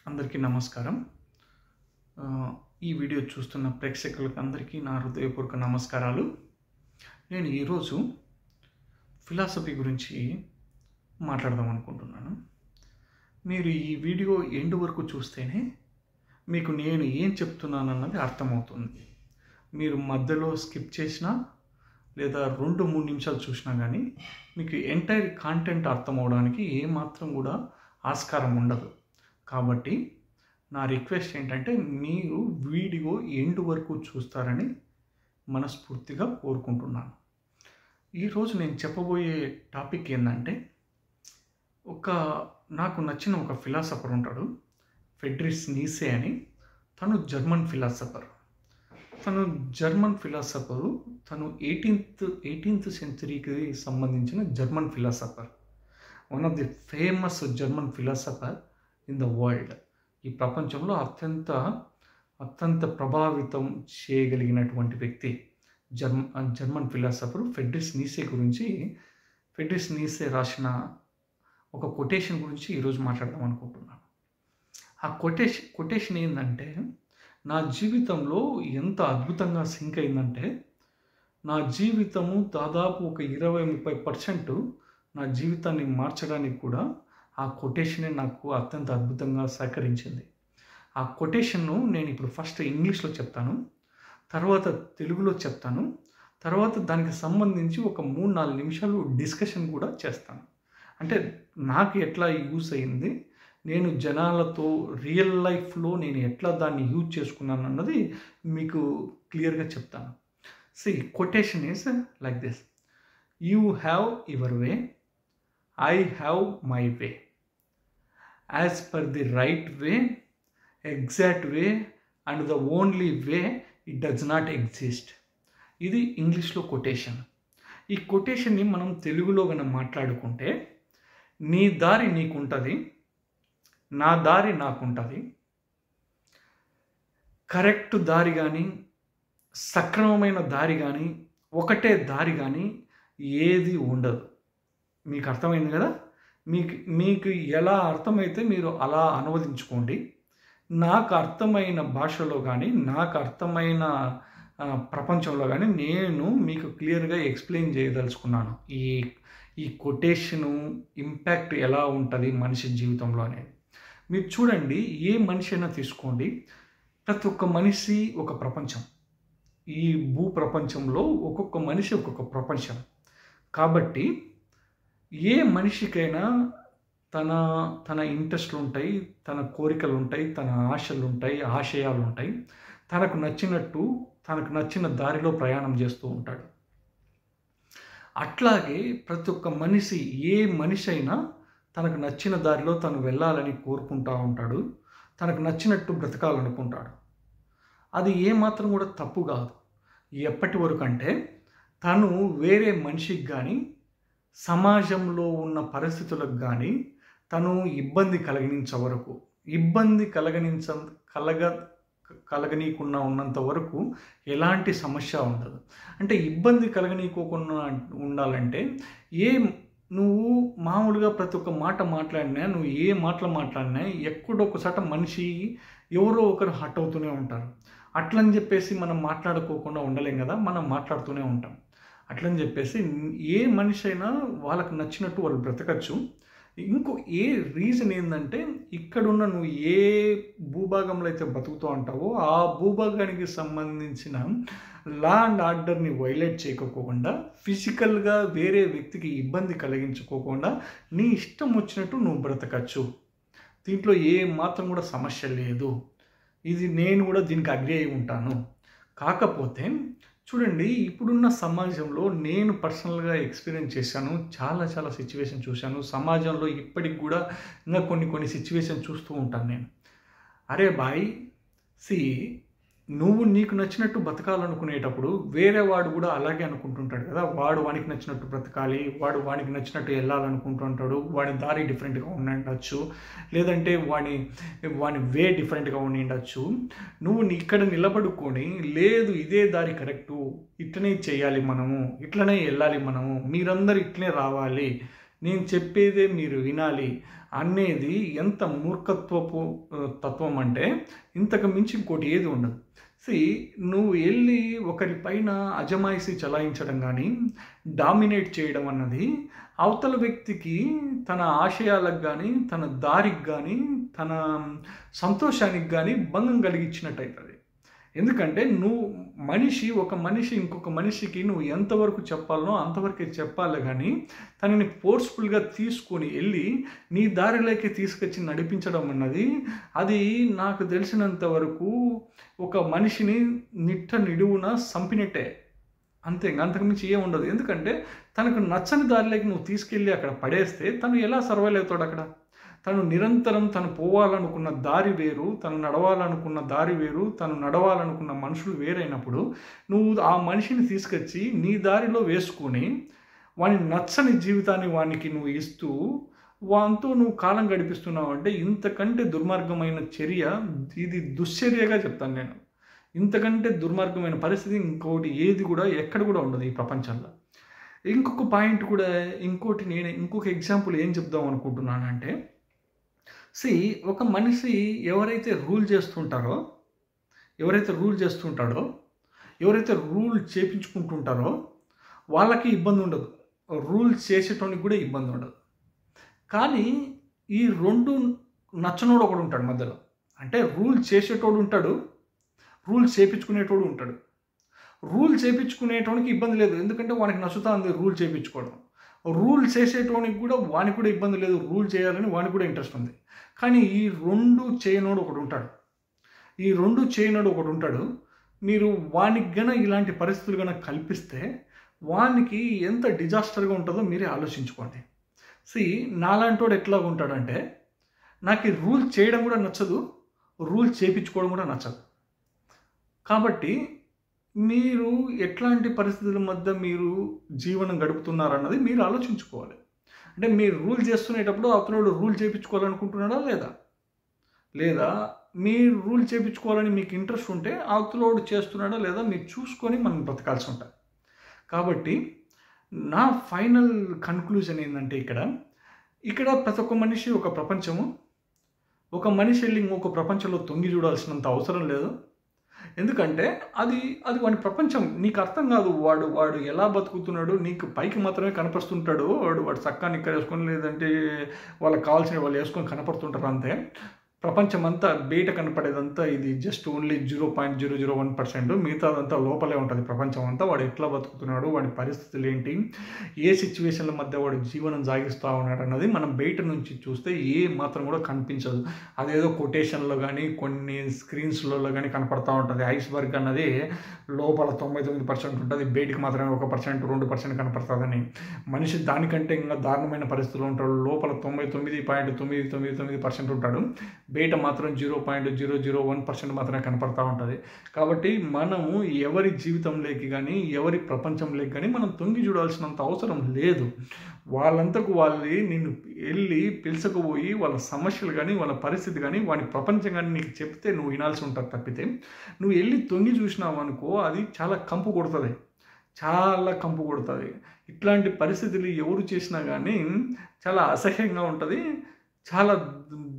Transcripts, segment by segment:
అందరికీ నమస్కారం. ఈ వీడియో చూస్తున్న ప్రేక్షకులకు అందరికీ నా హృదయపూర్వక నమస్కారాలు. నేను ఈరోజు ఫిలాసఫీ గురించి మాట్లాడదాం అనుకుంటున్నాను. మీరు ఈ వీడియో ఎండ్ వరకు చూస్తేనే మీకు నేను ఏం చెప్తున్నానన్నది అర్థమవుతుంది. మీరు మధ్యలో స్కిప్ చేసినా లేదా 2-3 నిమిషాలు చూసినా కానీ మీకు ఎంటైర్ కాంటెంట్ అర్థం అవడానికి ఏమాత్రం కూడా ఆస్కారం ఉండదు. కాబట్టి నా రిక్వెస్ట్ ఏంటంటే మీరు వీడియో ఎండ్ వరకు చూస్తారని మనస్ఫూర్తిగా కోరుకుంటున్నాను. ఈరోజు నేను చెప్పబోయే టాపిక్ ఏంటంటే నాకు నచ్చిన ఒక ఫిలాసఫర్ ఉంటాడు, ఫ్రెడ్రిక్ నీసే అని. తను జర్మన్ ఫిలాసఫరు. తను 18th సెంచరీకి సంబంధించిన German philosopher. One of the famous German philosopher in the world. ఈ ప్రపంచంలో అత్యంత ప్రభావితం చేయగలిగినటువంటి వ్యక్తి జర్మన్ ఫిలాసఫర్ ఫ్రెడ్రిక్ నీసే గురించి. ఫ్రెడ్రిక్ నీసే రాసిన ఒక కొటేషన్ గురించి ఈరోజు మాట్లాడదాం అనుకుంటున్నాను. ఆ కొటేషన్ ఏంటంటే, నా జీవితంలో ఎంత అద్భుతంగా సింక్ అయిందంటే, నా జీవితము దాదాపు ఒక 20-30% నా జీవితాన్ని మార్చడానికి కూడా ఆ కొటేషనే నాకు అత్యంత అద్భుతంగా సహకరించింది. ఆ కొటేషన్ను నేను ఇప్పుడు ఫస్ట్ ఇంగ్లీష్లో చెప్తాను, తర్వాత తెలుగులో చెప్తాను, తర్వాత దానికి సంబంధించి ఒక 3-4 నిమిషాలు డిస్కషన్ కూడా చేస్తాను. అంటే నాకు ఎట్లా యూస్ అయింది, నేను జనాలతో రియల్ లైఫ్లో నేను ఎట్లా దాన్ని యూజ్ చేసుకున్నాను అన్నది మీకు క్లియర్గా చెప్తాను. Quotation is like this: you have your way, I have my way. As per the right way, exact way, and the only way, it does not exist. ఇది ఇంగ్లీష్లో కొటేషన్. ఈ కొటేషన్ని మనం తెలుగులో కనుక మాట్లాడుకుంటే, నీ దారి నీకుంటుంది, నా దారి నాకుంటుంది, కరెక్ట్ దారి కానీ సక్రమమైన దారి కానీ ఒకటే దారి కానీ ఏది ఉండదు. మీకు అర్థమైంది కదా? మీకు ఎలా అర్థమైతే మీరు అలా అనువదించుకోండి. నాకు అర్థమైన భాషలో కానీ నాకు అర్థమైన ప్రపంచంలో కానీ నేను మీకు క్లియర్గా ఎక్స్ప్లెయిన్ చేయదలుచుకున్నాను ఈ కొటేషను ఇంపాక్ట్ ఎలా ఉంటుంది మనిషి జీవితంలో అనేది. మీరు చూడండి, ఏ మనిషి అయినా తీసుకోండి, ప్రతి ఒక్క మనిషి ఒక ప్రపంచం. ఈ భూ ప్రపంచంలో ఒక్కొక్క మనిషి ఒక్కొక్క ప్రపంచం. కాబట్టి ఏ మనిషికైనా తన ఇంట్రెస్ట్లు ఉంటాయి, తన కోరికలు ఉంటాయి, తన ఆశలు ఉంటాయి, ఆశయాలు ఉంటాయి. తనకు నచ్చిన దారిలో ప్రయాణం చేస్తూ ఉంటాడు. అట్లాగే ప్రతి ఒక్క మనిషి, ఏ మనిషి అయినా తనకు నచ్చిన దారిలో తను వెళ్ళాలని కోరుకుంటూ ఉంటాడు, తనకు నచ్చినట్టు బ్రతకాలనుకుంటాడు. అది ఏమాత్రం కూడా తప్పు కాదు. ఎప్పటి వరకు అంటే తను వేరే మనిషికి కానీ సమాజంలో ఉన్న పరిస్థితులకు కానీ తను ఇబ్బంది కలిగించే వరకు, కలగనీయకుండా ఉన్నంత వరకు ఎలాంటి సమస్య ఉండదు. అంటే ఇబ్బంది కలగనీయకోకుండా ఉండాలంటే నువ్వు మామూలుగా ప్రతి ఒక్క మాట మాట్లాడినా, నువ్వు ఏ మాటలు మాట్లాడినా ఎక్కడొకసాట మనిషి ఎవరో ఒకరు హర్ట్ అవుతూనే ఉంటారు. అట్లని చెప్పేసి మనం మాట్లాడుకోకుండా ఉండలేం కదా, మనం మాట్లాడుతూనే ఉంటాం. అట్లని చెప్పేసి ఏ మనిషి అయినా వాళ్ళకు నచ్చినట్టు వాళ్ళు బ్రతకచ్చు. ఇంకో రీజన్ ఏంటంటే, ఇక్కడున్న నువ్వు ఏ భూభాగంలో అయితే బతుకుతూ ఉంటావో ఆ భూభాగానికి సంబంధించిన లా అండ్ ఆర్డర్ని వైలేట్ చేయకోకుండా, ఫిజికల్గా వేరే వ్యక్తికి ఇబ్బంది కలిగించుకోకుండా నీ ఇష్టం వచ్చినట్టు నువ్వు బ్రతకచ్చు. దీంట్లో ఏ మాత్రం కూడా సమస్య లేదు. ఇది నేను కూడా దీనికి అగ్రి అయి ఉంటాను. కాకపోతే చూడండి, ఇప్పుడున్న సమాజంలో నేను పర్సనల్గా ఎక్స్పీరియన్స్ చేశాను, చాలా సిచ్యువేషన్ చూశాను. సమాజంలో ఇప్పటికి కూడా ఇంకా కొన్ని సిచ్యువేషన్ చూస్తూ ఉంటాను నేను. అరే బాయ్, నువ్వు నీకు నచ్చినట్టు బతకాలనుకునేటప్పుడు వేరే వాడు కూడా అలాగే అనుకుంటుంటాడు కదా. వాడికి నచ్చినట్టు బ్రతకాలి, వాడికి నచ్చినట్టు వెళ్ళాలనుకుంటుంటాడు. వాడి దారి డిఫరెంట్గా ఉండొచ్చు, లేదంటే వాడి వే డిఫరెంట్గా ఉండొచ్చు. నువ్వు ఇక్కడ నిలబడుకొని, లేదు ఇదే దారి కరెక్టు, ఇట్లనే చేయాలి మనము, ఇట్లనే వెళ్ళాలి మనము, మీరందరూ ఇట్లనే రావాలి, నేను చెప్పేదే మీరు వినాలి అనేది ఎంత మూర్ఖత్వపు తత్వం అంటే ఇంతకు మించి ఇంకోటి ఏది ఉండదు. నువ్వు వెళ్ళి ఒకరి పైన అజమాయిషీ చలాయించడం కానీ డామినేట్ చేయడం అన్నది అవతల వ్యక్తికి తన ఆశయాలకు కానీ తన దారికి కానీ తన సంతోషానికి కానీ భంగం కలిగించినట్టు అవుతుంది. ఎందుకంటే ఒక మనిషి ఇంకొక మనిషికి నువ్వు ఎంతవరకు చెప్పాలనో అంతవరకే చెప్పాలి, కానీ తనని ఫోర్స్ఫుల్గా తీసుకొని వెళ్ళి నీ దారిలోకి తీసుకొచ్చి నడిపించడం అన్నది అది నాకు తెలిసినంత వరకు ఒక మనిషిని నిడువున సంపినట్టే, అంతే. అంతకుమించి ఏం ఉండదు. ఎందుకంటే తనకు నచ్చని దారిలోకి నువ్వు తీసుకెళ్ళి అక్కడ పడేస్తే తను ఎలా సర్వైవ్ అవుతాడు అక్కడ? తను నిరంతరం తను పోవాలనుకున్న దారి వేరు, తను నడవాలనుకున్న దారి వేరు, తను నడవాలనుకున్న మనుషులు వేరైనప్పుడు నువ్వు ఆ మనిషిని తీసుకొచ్చి నీ దారిలో వేసుకొని వాని నచ్చని జీవితాన్ని వానికి నువ్వు ఇస్తూ వాంతో నువ్వు కాలం గడిపిస్తున్నావు అంటే ఇంతకంటే దుర్మార్గమైన చర్య, ఇది దుశ్చర్యగా చెప్తాను నేను. ఇంతకంటే దుర్మార్గమైన పరిస్థితి ఇంకోటి ఏది కూడా ఎక్కడ కూడా ఉండదు ఈ ప్రపంచంలో. ఇంకొక పాయింట్ కూడా, ఇంకొక ఎగ్జాంపుల్ ఏం చెప్దాం అనుకుంటున్నానంటే, ఒక మనిషి ఎవరైతే రూల్ చేస్తుంటాడో, ఎవరైతే రూల్ చేపించుకుంటుంటారో వాళ్ళకి ఇబ్బంది ఉండదు, రూల్ చేసేటోనికి కూడా ఇబ్బంది ఉండదు. కానీ ఈ రెండు నచ్చనోడు ఒకడు ఉంటాడు మధ్యలో. అంటే రూల్ చేసేటోడు ఉంటాడు, రూల్ చేపించుకునేటోడు ఉంటాడు. రూల్ చేపించుకునేటోనికి ఇబ్బంది లేదు, ఎందుకంటే వానికి నచ్చుతుంది రూల్ చేయించుకోవడం. రూల్ చేసేటోనికి కూడా వానికి కూడా ఇబ్బంది లేదు, రూల్ చేయాలని వానికి కూడా ఇంట్రెస్ట్ ఉంది. కానీ ఈ రెండు చేయనోడు ఒకడు ఉంటాడు. మీరు వానికి గన ఇలాంటి పరిస్థితులు కనుక కల్పిస్తే వానికి ఎంత డిజాస్టర్గా ఉంటుందో మీరే ఆలోచించుకోండి. నాలాంటోడు ఎట్లా ఉంటాడంటే, నాకు ఈ రూల్ చేయడం కూడా నచ్చదు, రూల్ చేయించుకోవడం కూడా నచ్చదు. కాబట్టి మీరు ఎట్లాంటి పరిస్థితుల మధ్య మీరు జీవనం గడుపుతున్నారన్నది మీరు ఆలోచించుకోవాలి. అంటే మీరు రూల్ చేస్తునేటప్పుడు అతనుడు రూల్ చేయించుకోవాలనుకుంటున్నాడా లేదా మీరు రూల్ చేయించుకోవాలని మీకు ఇంట్రెస్ట్ ఉంటే అవతలోడు చేస్తున్నాడా లేదా మీరు చూసుకొని మనం బ్రతకాల్సి ఉంటుంది. కాబట్టి నా ఫైనల్ కన్క్లూజన్ ఏంటంటే, ఇక్కడ ప్రతి ఒక్క మనిషి ఒక ప్రపంచము. ఒక మనిషి వెళ్ళి ఇంకొక ప్రపంచంలో తొంగి చూడాల్సినంత అవసరం లేదు. ఎందుకంటే అది వాడి ప్రపంచం, నీకు అర్థం కాదు. వాడు ఎలా బతుకుతున్నాడు నీకు పైకి మాత్రమే కనపరుస్తుంటాడు. వాడు చక్కా నిక్కర్ వేసుకొని లేదంటే వాళ్ళకి కావాల్సిన వాళ్ళు వేసుకొని కనపడుతుంటారు అంతే. ప్రపంచం అంతా బయట కనపడేదంతా ఇది జస్ట్ ఓన్లీ 0.001%. మిగతాదంతా లోపలే ఉంటుంది ప్రపంచం అంతా. వాడు ఎట్లా బతుకుతున్నాడు, వాడి పరిస్థితులు ఏంటి, ఏ సిచ్యువేషన్ల మధ్య వాడు జీవనం సాగిస్తూ ఉన్నాడు అన్నది మనం బయట నుంచి చూస్తే ఏ మాత్రం కూడా కనిపించదు. అదేదో కొటేషన్లో కానీ కొన్ని స్క్రీన్స్లలో కానీ కనపడతా ఉంటుంది. ఐస్బర్గ్ అన్నది లోపల 99% ఉంటుంది, బయటికి మాత్రమే 1%, 2% కనపడుతుందని. మనిషి దానికంటే ఇంకా దారుణమైన పరిస్థితుల్లో ఉంటాడు. లోపల 99.999% ఉంటాడు, బయట మాత్రం 0.001% మాత్రమే కనపడతా ఉంటుంది. కాబట్టి మనము ఎవరి జీవితంలోకి కానీ ఎవరి ప్రపంచంలోకి కానీ మనం తొంగి చూడాల్సినంత అవసరం లేదు. వాళ్ళంతకు వాళ్ళని నిన్ను వెళ్ళి పిలుచకపోయి వాళ్ళ సమస్యలు కానీ వాళ్ళ పరిస్థితి కానీ వాడి ప్రపంచం కానీ నీకు చెప్తే నువ్వు వినాల్సి ఉంటుంది తప్పితే నువ్వు వెళ్ళి తొంగి చూసినావు అనుకో అది చాలా కంపు కొడుతుంది. ఇట్లాంటి పరిస్థితులు ఎవరు చేసినా కానీ చాలా అసహ్యంగా ఉంటుంది, చాలా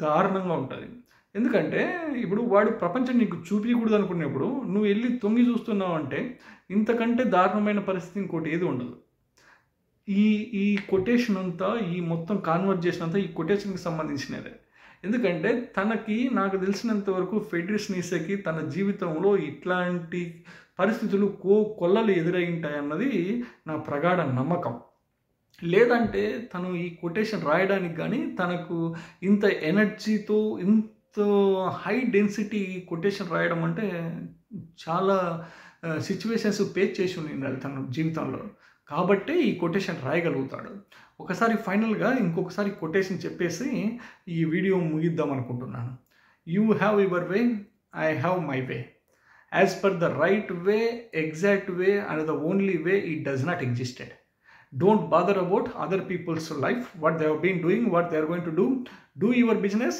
దారుణంగా ఉంటుంది. ఎందుకంటే ఇప్పుడు వాడు ప్రపంచం నీకు చూపించకూడదు అనుకున్నప్పుడు నువ్వు వెళ్ళి తొంగి చూస్తున్నావు అంటే ఇంతకంటే దారుణమైన పరిస్థితి ఇంకోటి ఏది ఉండదు. ఈ కొటేషన్ అంతా, ఈ మొత్తం కాన్వర్జేషన్ అంతా ఈ కొటేషన్కి సంబంధించినదే. ఎందుకంటే నాకు తెలిసినంత వరకు ఫ్రెడ్రిక్ నీషేకి తన జీవితంలో ఇట్లాంటి పరిస్థితులు కొల్లలు ఎదురయ్యింటాయి అన్నది నా ప్రగాఢ నమ్మకం. లేదంటే తను ఈ కొటేషన్ రాయడానికి కానీ తనకు ఇంత ఎనర్జీతో ఇంత హై డెన్సిటీ కొటేషన్ రాయడం అంటే చాలా సిచ్యువేషన్స్ ఫేస్ చేసి ఉండాలి తన జీవితంలో. కాబట్టే ఈ కొటేషన్ రాయగలుగుతాడు. ఒకసారి ఫైనల్గా ఇంకొకసారి కొటేషన్ చెప్పేసి ఈ వీడియో ముగిద్దాం అనుకుంటున్నాను. You have your way, I have my way. As per the right way, exact way and the only way it does not existed. Don't bother about other people's life, what they have been doing, what they are going to do. Do your business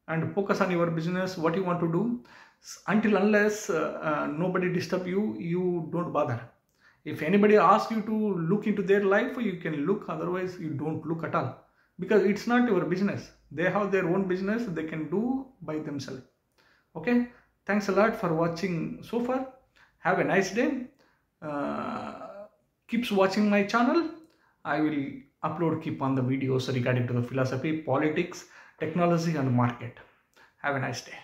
and focus on your business, what you want to do. Until unless nobody disturb you, you don't bother. If anybody asks you to look into their life, you can look, otherwise you don't look at all, because it's not your business. They have their own business, they can do by themselves. Okay, thanks a lot for watching so far. Have a nice day. Keeps watching my channel. I will keep on the videos regarding to the philosophy, politics, technology and market. Have a nice day.